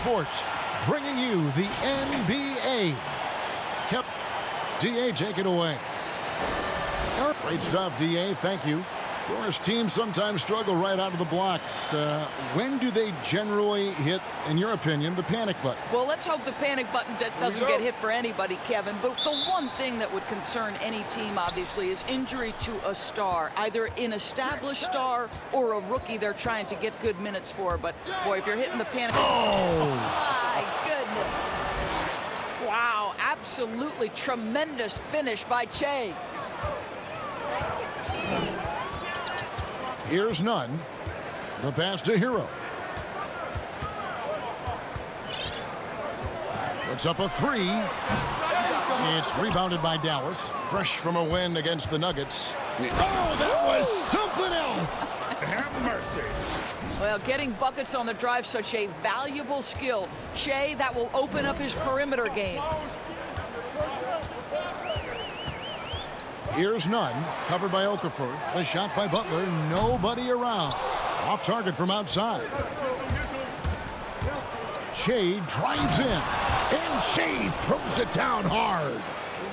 Sports, bringing you the NBA. Yep, DA, take it away. Great stuff, DA. Thank you. Of course, teams sometimes struggle right out of the blocks. When do they generally hit, in your opinion, the panic button? Well, let's hope the panic button doesn't get hit for anybody, Kevin. But the one thing that would concern any team, obviously, is injury to a star, either an established star or a rookie they're trying to get good minutes for. But, boy, if you're hitting the panic button, my goodness. Wow, absolutely tremendous finish by Che. Here's Nunn. The pass to Hero. Puts up a three. It's rebounded by Dallas. Fresh from a win against the Nuggets. Oh, that was something else. Have mercy. Well, getting buckets on the drive, such a valuable skill. Che, that will open up his perimeter game. Here's Nunn, covered by Okafor. The shot by Butler, nobody around. Off target from outside. Shea drives in, and Shea throws it down hard.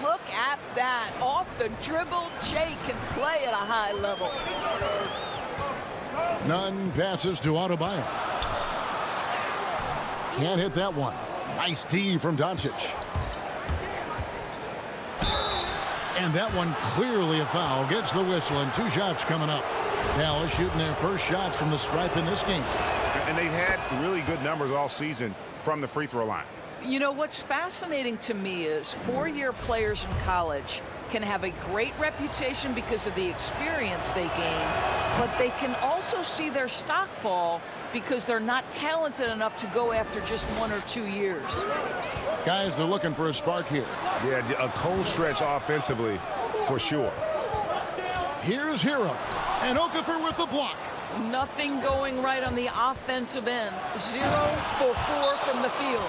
Look at that. Off the dribble, Che can play at a high level. Nunn passes to Adebayo. Can't hit that one. Nice D from Doncic. And that one clearly a foul. Gets the whistle, and 2 shots coming up. Dallas shooting their first shots from the stripe in this game. And they've had really good numbers all season from the free throw line. You know, what's fascinating to me is 4-year players in college can have a great reputation because of the experience they gain, but they can also see their stock fall because they're not talented enough to go after just 1 or 2 years. Guys are looking for a spark here. Yeah, a cold stretch offensively for sure. Here's Hero, and Okafor with the block. Nothing going right on the offensive end. 0 for 4 from the field.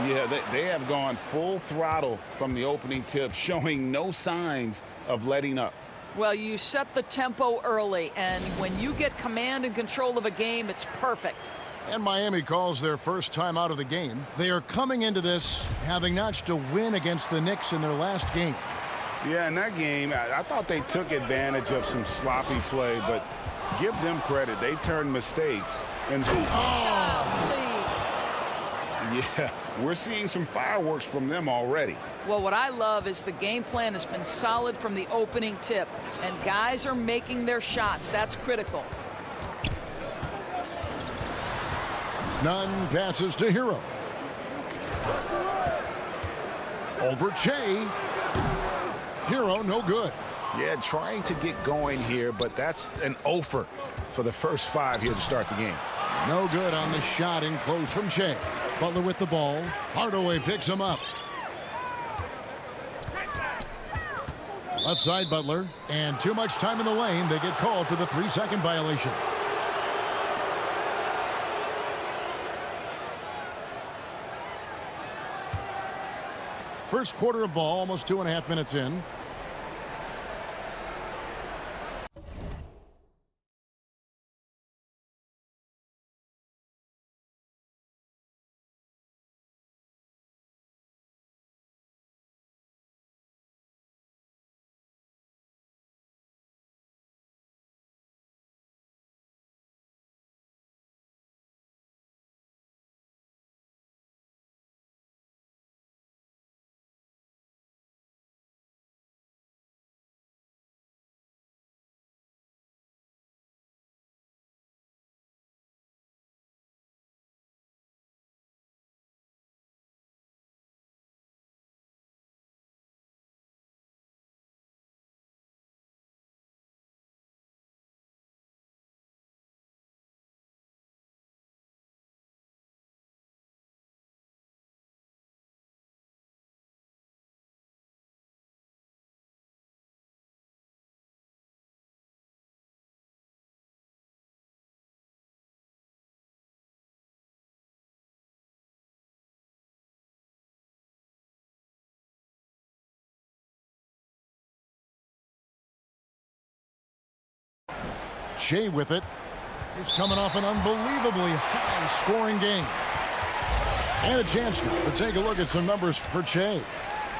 Yeah, they have gone full throttle from the opening tip, showing no signs of letting up. Well, you set the tempo early, and when you get command and control of a game, it's perfect. And Miami calls their first time out of the game. They are coming into this having notched a win against the Knicks in their last game. Yeah, in that game, I thought they took advantage of some sloppy play, but give them credit. They turned mistakes into... Yeah, we're seeing some fireworks from them already. Well, what I love is the game plan has been solid from the opening tip, and guys are making their shots. That's critical. Nunn passes to Hero. Over Che. Hero, no good. Yeah, trying to get going here, but that's an offer for the first 5 here to start the game. No good on the shot in close from Che. Butler with the ball. Hardaway picks him up. Left side Butler. And too much time in the lane. They get called for the 3-second violation. First quarter of ball, almost 2.5 minutes in. Shea with it. He's coming off an unbelievably high-scoring game. And a chance to take a look at some numbers for Che.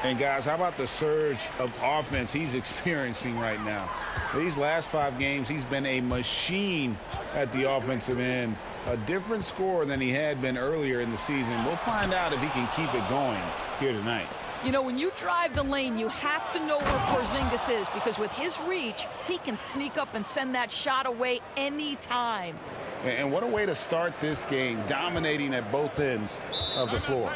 And guys, how about the surge of offense he's experiencing right now? These last 5 games, he's been a machine at the offensive end. A different score than he had been earlier in the season. We'll find out if he can keep it going here tonight. You know, when you drive the lane, you have to know where Porzingis is, because with his reach, he can sneak up and send that shot away anytime. And what a way to start this game, dominating at both ends of the floor.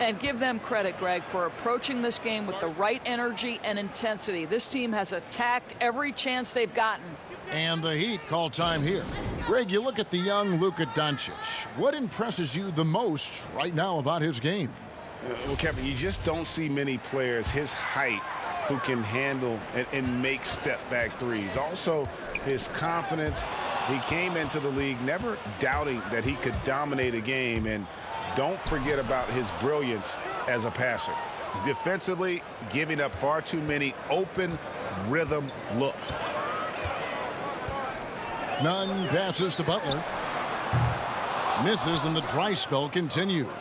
And give them credit, Greg, for approaching this game with the right energy and intensity. This team has attacked every chance they've gotten. And the Heat call time here. Greg, you look at the young Luka Doncic. What impresses you the most right now about his game? Well, Kevin, you just don't see many players his height who can handle and make step-back threes. Also, his confidence. He came into the league never doubting that he could dominate a game. And don't forget about his brilliance as a passer. Defensively, giving up far too many open rhythm looks. Nunn passes to Butler. Misses, and the dry spell continues.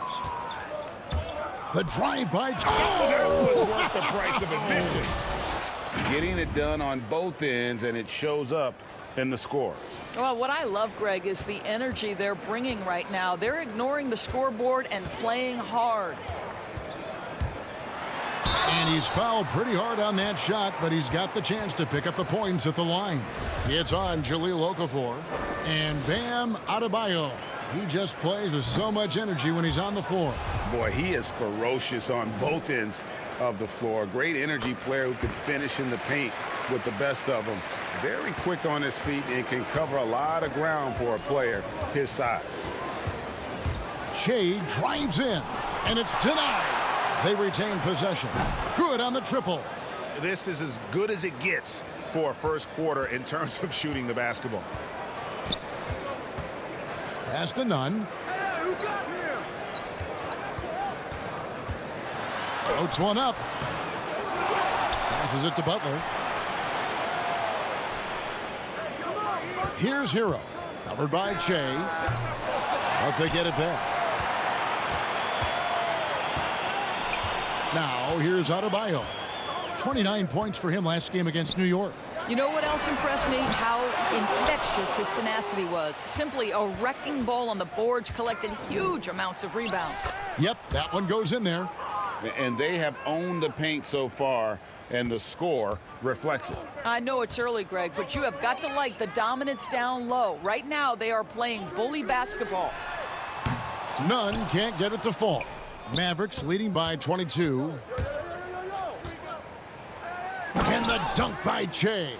The drive by... Oh, that was worth the price of admission. Getting it done on both ends, and it shows up in the score. Well, what I love, Greg, is the energy they're bringing right now. They're ignoring the scoreboard and playing hard. And he's fouled pretty hard on that shot, but he's got the chance to pick up the points at the line. It's on Jahlil Okafor. And Bam Adebayo. He just plays with so much energy when he's on the floor. Boy, he is ferocious on both ends of the floor. Great energy player who can finish in the paint with the best of them. Very quick on his feet and can cover a lot of ground for a player his size. Che drives in, and it's denied. They retain possession. Good on the triple. This is as good as it gets for a first quarter in terms of shooting the basketball. Pass to Nunn. Floats one up. Passes it to Butler. Here's Hero. Covered by Che. But they get it back. Now here's Adebayo. 29 points for him last game against New York. You know what else impressed me? How infectious his tenacity was. Simply a wrecking ball on the boards, collected huge amounts of rebounds. Yep, that one goes in there. And they have owned the paint so far, and the score reflects it. I know it's early, Greg, but you have got to like the dominance down low. Right now, they are playing bully basketball. Nunn can't get it to fall. Mavericks leading by 22. And the dunk by Che.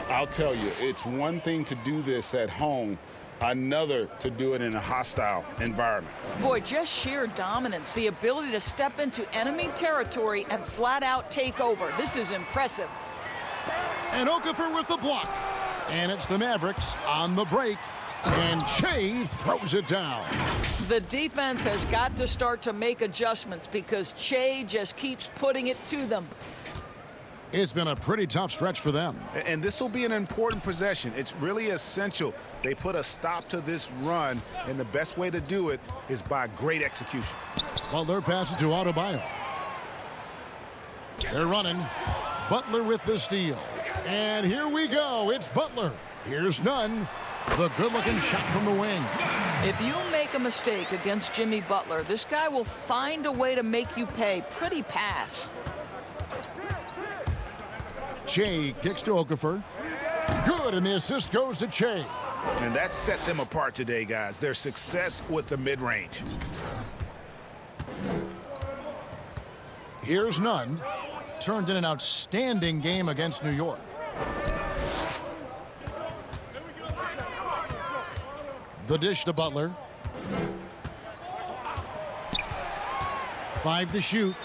I'll tell you, it's one thing to do this at home, another to do it in a hostile environment. Boy, just sheer dominance, the ability to step into enemy territory and flat out take over. This is impressive. And Okafor with the block. And it's the Mavericks on the break. And Che throws it down. The defense has got to start to make adjustments because Che just keeps putting it to them. It's been a pretty tough stretch for them. And this will be an important possession. It's really essential they put a stop to this run, and the best way to do it is by great execution. Butler passes to Adebayo. They're running. Butler with the steal. And here we go. It's Butler. Here's Nunn. The good-looking shot from the wing. If you make a mistake against Jimmy Butler, this guy will find a way to make you pay. Pretty pass. Che kicks to Okafor. Good, and the assist goes to Che. And that set them apart today, guys. Their success with the mid-range. Here's Nunn. Turned in an outstanding game against New York. The dish to Butler. 5 to shoot.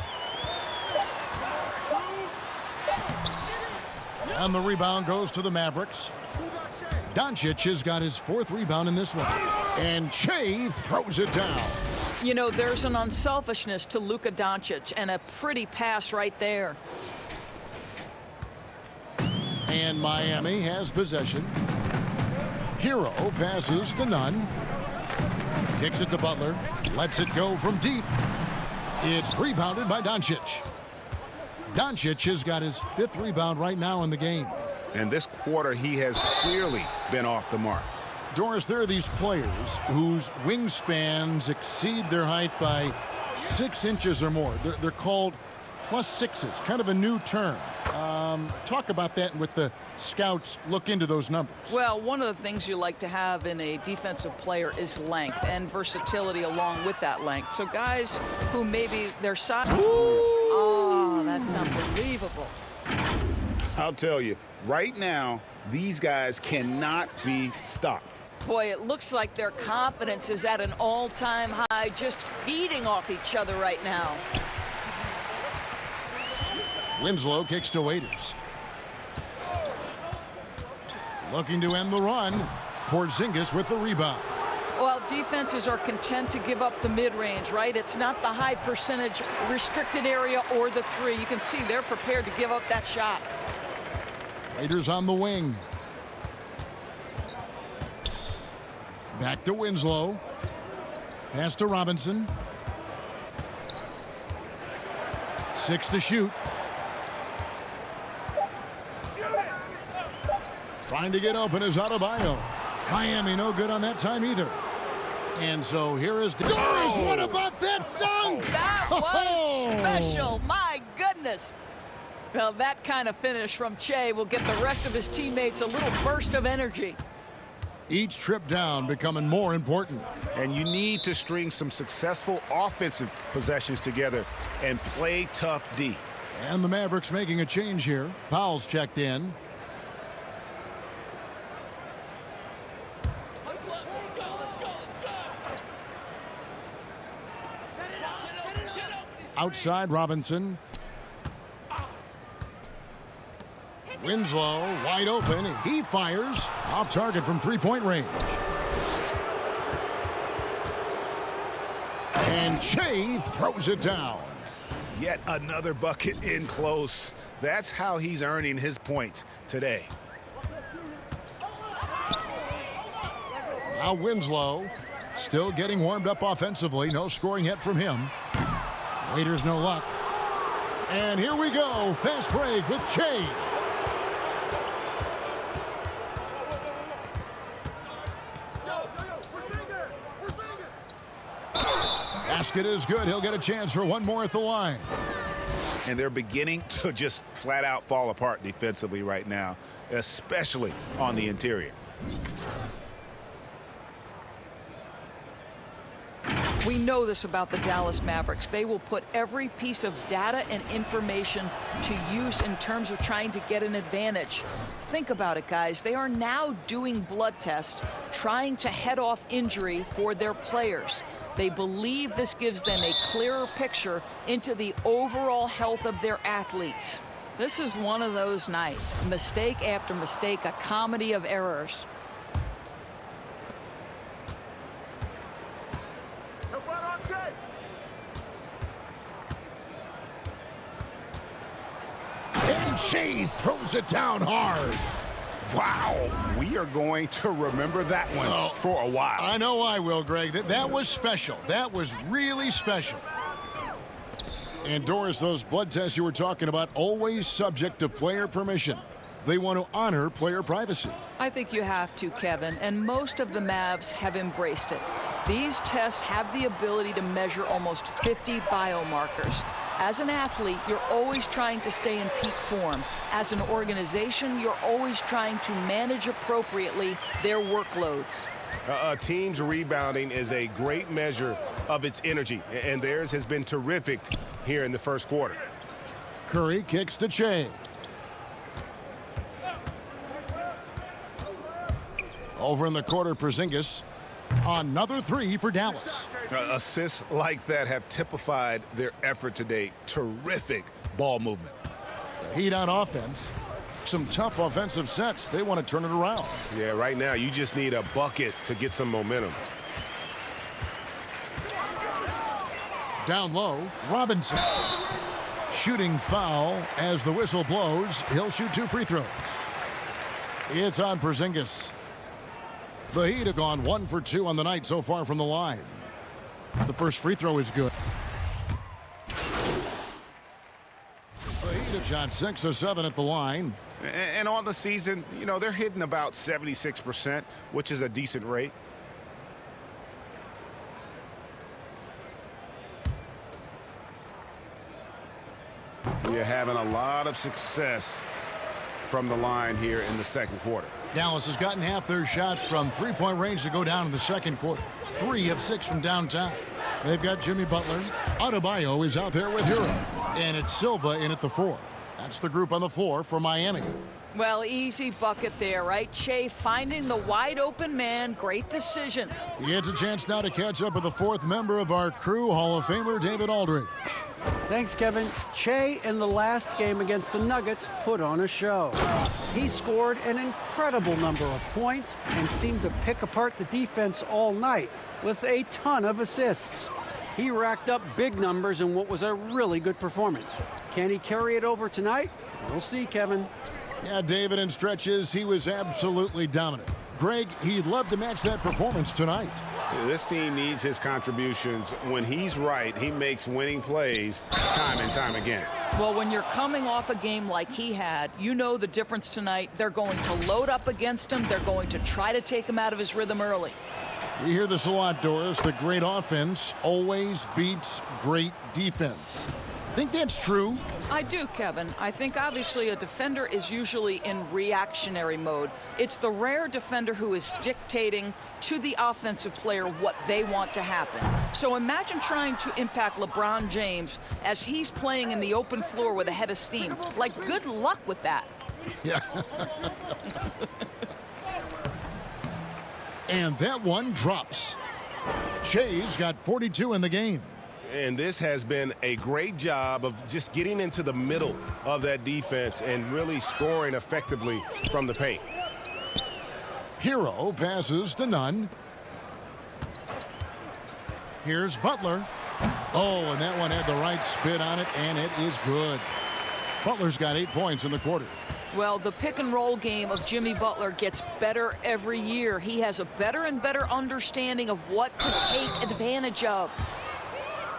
And the rebound goes to the Mavericks. Doncic has got his 4th rebound in this one. And Che throws it down. You know, there's an unselfishness to Luka Doncic, and a pretty pass right there. And Miami has possession. Hero passes to Nunn. Kicks it to Butler. Lets it go from deep. It's rebounded by Doncic. Doncic has got his 5th rebound right now in the game. And this quarter, he has clearly been off the mark. Doris, there are these players whose wingspans exceed their height by 6 inches or more. They're called +6s, kind of a new term. Talk about that with the scouts look into those numbers. Well, one of the things you like to have in a defensive player is length and versatility along with that length. So guys who maybe their size... Oh, that's unbelievable. I'll tell you, right now, these guys cannot be stopped. Boy, it looks like their confidence is at an all-time high, just feeding off each other right now. Winslow kicks to Waiters. Looking to end the run. Porzingis with the rebound. Well, defenses are content to give up the mid-range, right? It's not the high percentage restricted area or the 3. You can see they're prepared to give up that shot. Waiters on the wing. Back to Winslow. Pass to Robinson. 6 to shoot. Trying to get open is Adebayo. Miami no good on that time either. And so here is Doris. Oh. What about that dunk? That was special. My goodness. Well, that kind of finish from Che will get the rest of his teammates a little burst of energy. Each trip down becoming more important. And you need to string some successful offensive possessions together and play tough D. And the Mavericks making a change here. Powell's checked in. Outside Robinson. Winslow wide open. He fires off target from 3-point range. And Che throws it down. Yet another bucket in close. That's how he's earning his points today. Now Winslow still getting warmed up offensively. No scoring yet from him. Waiters no luck. And here we go. Fast break with Che. Basket is good. He'll get a chance for one more at the line. And they're beginning to just flat out fall apart defensively right now, especially on the interior. We know this about the Dallas Mavericks. They will put every piece of data and information to use in terms of trying to get an advantage. Think about it, guys. They are now doing blood tests, trying to head off injury for their players. They believe this gives them a clearer picture into the overall health of their athletes. This is one of those nights. Mistake after mistake, a comedy of errors. And Che throws it down hard. Wow, we are going to remember that one for a while. I know I will, Greg. That was special. That was really special. And Doris, those blood tests you were talking about, always subject to player permission. They want to honor player privacy. I think you have to, Kevin, and most of the Mavs have embraced it. These tests have the ability to measure almost 50 biomarkers. As an athlete, you're always trying to stay in peak form. As an organization, you're always trying to manage appropriately their workloads. A team's rebounding is a great measure of its energy, and theirs has been terrific here in the first quarter. Curry kicks to Che. Over in the quarter, Porzingis. Another 3 for Dallas. Assists like that have typified their effort today. Terrific ball movement. Heat on offense. Some tough offensive sets. They want to turn it around. Yeah, right now you just need a bucket to get some momentum. Down low, Robinson. Shooting foul as the whistle blows. He'll shoot 2 free throws. It's on Porzingis. The Heat have gone 1 for 2 on the night so far from the line. The first free throw is good. The Heat have shot 6 of 7 at the line. And on the season, you know, they're hitting about 76%, which is a decent rate. You're having a lot of success from the line here in the second quarter. Dallas has gotten half their shots from three-point range to go down in the second quarter. 3 of 6 from downtown. They've got Jimmy Butler. Adebayo is out there with Hero. And it's Silva in at the 4. That's the group on the floor for Miami. Well, easy bucket there, right? Shea finding the wide open man. Great decision. He gets a chance now to catch up with the 4th member of our crew, Hall of Famer David Aldridge. Thanks, Kevin. Shea in the last game against the Nuggets put on a show. He scored an incredible number of points and seemed to pick apart the defense all night with a ton of assists. He racked up big numbers in what was a really good performance. Can he carry it over tonight? We'll see, Kevin. Yeah, David, in stretches, he was absolutely dominant. Greg, he'd love to match that performance tonight. This team needs his contributions. When he's right, he makes winning plays time and time again. Well, when you're coming off a game like he had, you know the difference tonight. They're going to load up against him. They're going to try to take him out of his rhythm early. We hear this a lot, Doris. The great offense always beats great defense. Think that's true? I do, Kevin. I think obviously a defender is usually in reactionary mode. It's the rare defender who is dictating to the offensive player what they want to happen. So imagine trying to impact LeBron James as he's playing in the open floor with a head of steam. Like, good luck with that. Yeah. And that one drops. Shea's got 42 in the game. And this has been a great job of just getting into the middle of that defense and really scoring effectively from the paint. Hero passes to Nunn. Here's Butler. Oh, and that one had the right spin on it, and it is good. Butler's got 8 points in the quarter. Well, the pick and roll game of Jimmy Butler gets better every year. He has a better and better understanding of what to take advantage of.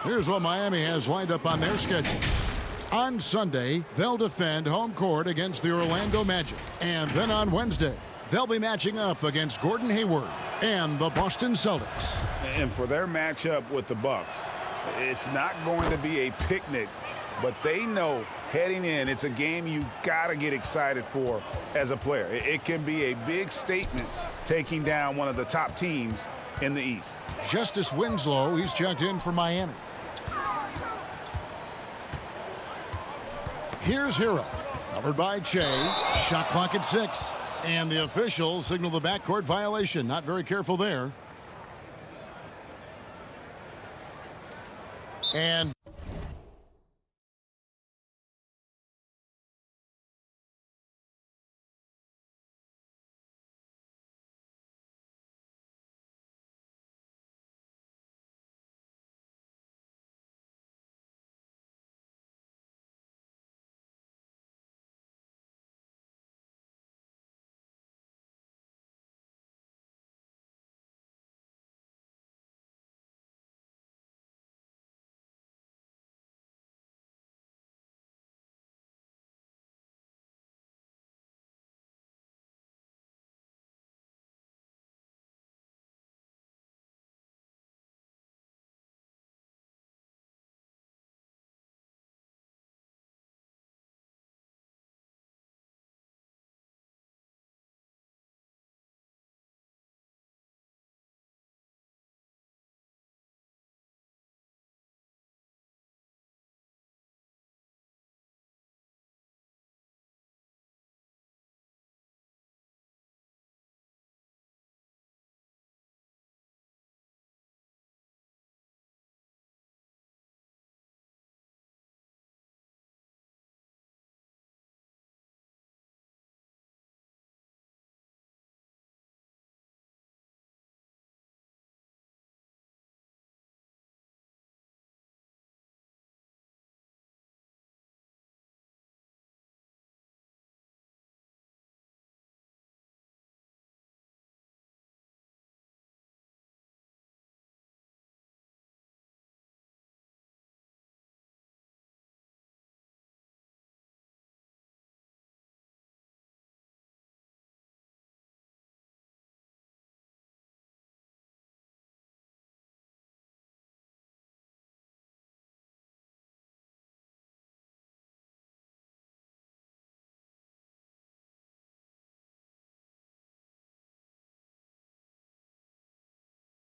Here's what Miami has lined up on their schedule. On Sunday, they'll defend home court against the Orlando Magic. And then on Wednesday, they'll be matching up against Gordon Hayward and the Boston Celtics. And for their matchup with the Bucks, it's not going to be a picnic, but they know heading in, it's a game you got to get excited for as a player. It can be a big statement taking down one of the top teams in the East. Justice Winslow, he's checked in for Miami. Here's Hero, covered by Shea. Shot clock at 6. And the officials signal the backcourt violation. Not very careful there. And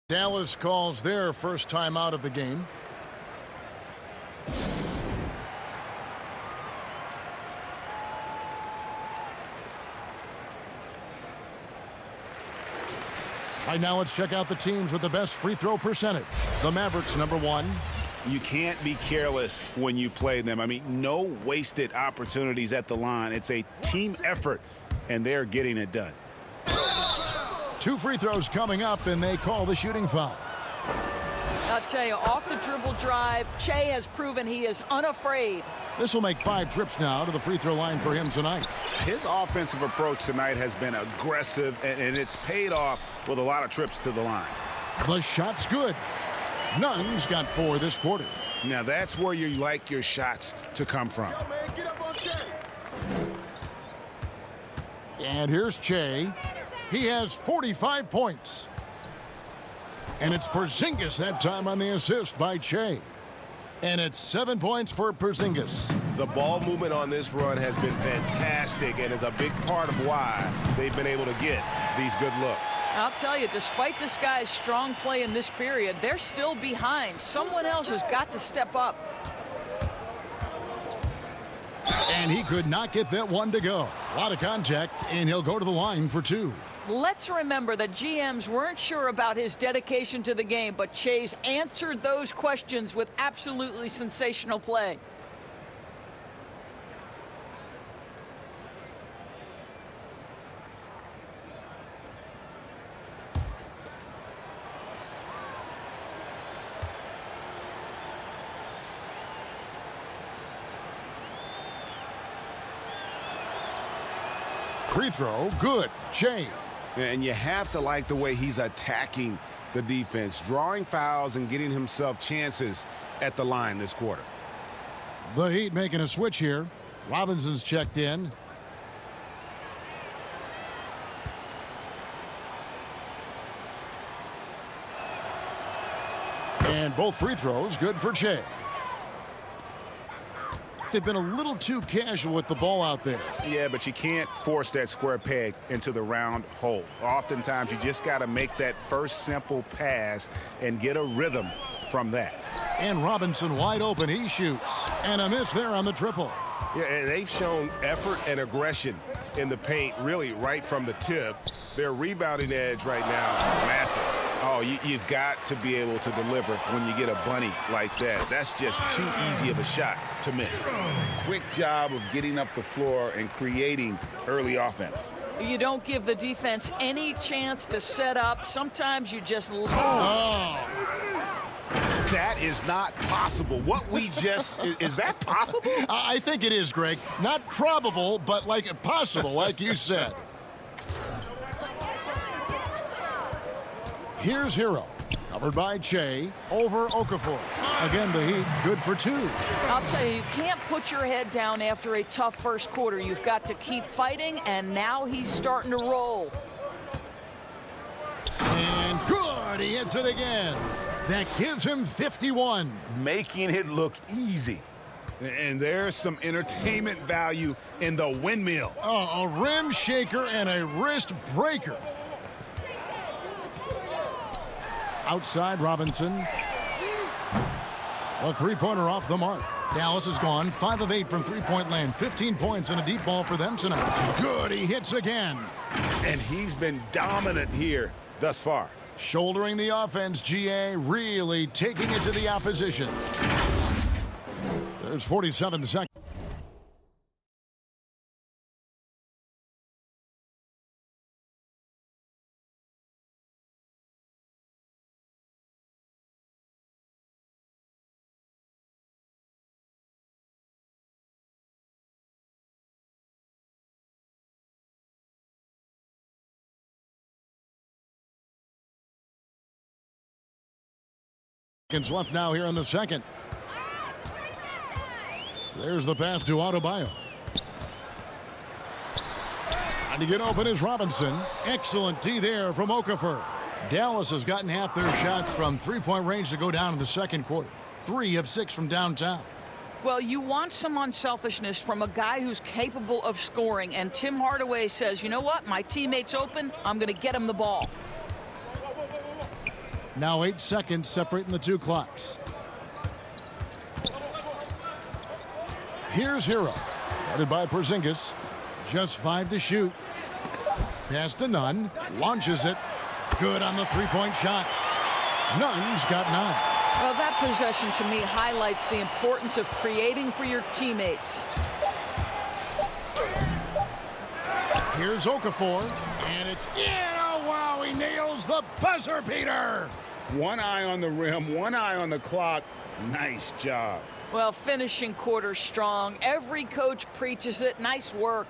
Dallas calls their first time out of the game. Right now, let's check out the teams with the best free throw percentage. The Mavericks, #1. You can't be careless when you play them. I mean, no wasted opportunities at the line. It's a team effort, and they're getting it done. 2 free throws coming up, and they call the shooting foul. I'll tell you, off the dribble drive, Che has proven he is unafraid. This will make 5 trips now to the free throw line for him tonight. His offensive approach tonight has been aggressive, and it's paid off with a lot of trips to the line. The shot's good. Nunn's got 4 this quarter. Now, that's where you like your shots to come from. And here's Che. He has 45 points. And it's Porzingis that time on the assist by Che. And it's 7 points for Porzingis. The ball movement on this run has been fantastic and is a big part of why they've been able to get these good looks. I'll tell you, despite this guy's strong play in this period, they're still behind. Someone else has got to step up. And he could not get that one to go. A lot of contact, and he'll go to the line for 2. Let's remember that GMs weren't sure about his dedication to the game, but Che's answered those questions with absolutely sensational play. Free throw, good. Che. And you have to like the way he's attacking the defense, drawing fouls and getting himself chances at the line this quarter. The Heat making a switch here. Robinson's checked in. And both free throws good for Che. They've been a little too casual with the ball out there. Yeah, but you can't force that square peg into the round hole. Oftentimes, you just got to make that first simple pass and get a rhythm from that. And Robinson wide open. He shoots. And a miss there on the triple. Yeah, and they've shown effort and aggression in the paint, really right from the tip. Their rebounding edge right now, massive. Oh, you've got to be able to deliver when you get a bunny like that. That's just too easy of a shot to miss. Quick job of getting up the floor and creating early offense. You don't give the defense any chance to set up. Sometimes you just... That is not possible. What we just... is that possible? I think it is, Greg. Not probable, but like possible, like you said. Here's Hero. Covered by Che. Over Okafor. Again, the Heat good for 2. I'll tell you, you can't put your head down after a tough first quarter. You've got to keep fighting, and now he's starting to roll. And good. He hits it again. That gives him 51. Making it look easy. And there's some entertainment value in the windmill. Oh, a rim shaker and a wrist breaker. Outside Robinson. A three-pointer off the mark. Dallas is gone 5 of 8 from three-point land. 15 points and a deep ball for them tonight. Good, he hits again. And he's been dominant here thus far. Shouldering the offense, GA really taking it to the opposition. There's 47 seconds. Left now here in the second. There's the pass to Adebayo. Trying to get open is Robinson. Excellent D there from Okafor. Dallas has gotten half their shots from three-point range to go down in the second quarter. 3 of 6 from downtown. Well, you want some unselfishness from a guy who's capable of scoring. And Tim Hardaway says, you know what? My teammate's open. I'm going to get him the ball. Now 8 seconds separating the two clocks. Here's Hero. Guarded by Porzingis. Just 5 to shoot. Pass to Nunn. Launches it. Good on the three-point shot. Nunn's got 9. Well, that possession to me highlights the importance of creating for your teammates. Here's Okafor, and it's in. Oh, wow, he nails the buzzer beater. One eye on the rim, one eye on the clock. Nice job. Well, finishing quarter strong. Every coach preaches it. Nice work.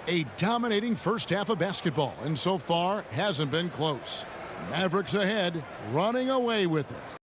A dominating first half of basketball, and so far hasn't been close. Mavericks ahead, running away with it.